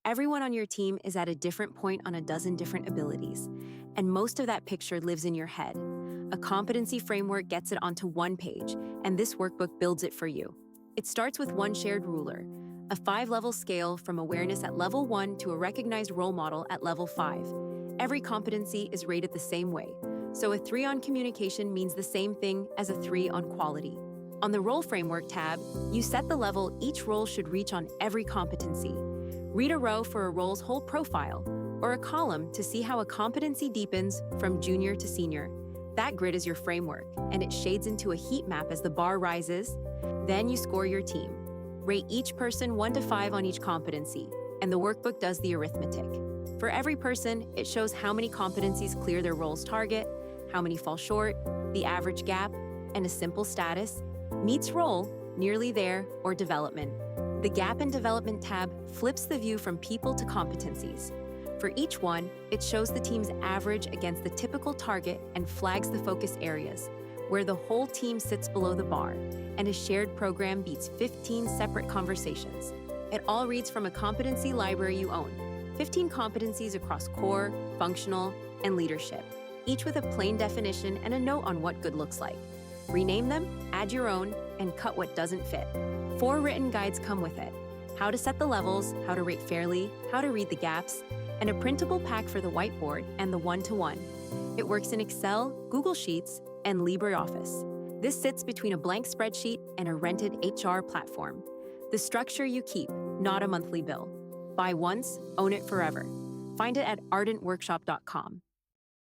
Everyone on your team is at a different point on a dozen different abilities, and most of that picture lives in your head. A competency framework gets it onto one page, and this workbook builds it for you. It starts with one shared ruler, a 5-level scale from awareness at level 1 to a recognized role model at level 5. Every competency is rated the same way, so a 3 on communication means the same thing as a 3 on quality. On the Role Framework tab, you set the level each role should reach on every competency. Read a row for a role's whole profile, or a column to see how a competency deepens from junior to senior. That grid is your framework, and it shades into a heat map as the bar rises. Then you score your team. Rate each person 1 to 5 on each competency, and the workbook does the arithmetic. For every person, it shows how many competencies clear their role's target, how many fall short, the average gap, and a simple status, meets role, nearly there, or development. The Gap and Development tab flips the view from people to competencies. For each one, it shows the team's average against the typical target and flags the focus areas, where the whole team sits below the bar, and a shared program beats 15 separate conversations. It all reads from a competency library you own, 15 competencies across core, functional, and leadership, each with a plain definition and a note on what good looks like. Rename them, add your own, and cut what doesn't fit. 4 written guides come with it: how to set the levels, how to rate fairly, how to read the gaps, and a printable pack for the whiteboard and the one-to-one. It works in Excel, Google Sheets, and LibreOffice. This sits between a blank spreadsheet and a rented HR platform. The structure you keep, not a monthly bill. Buy once, own it forever. Find it at ardentworkshop.com.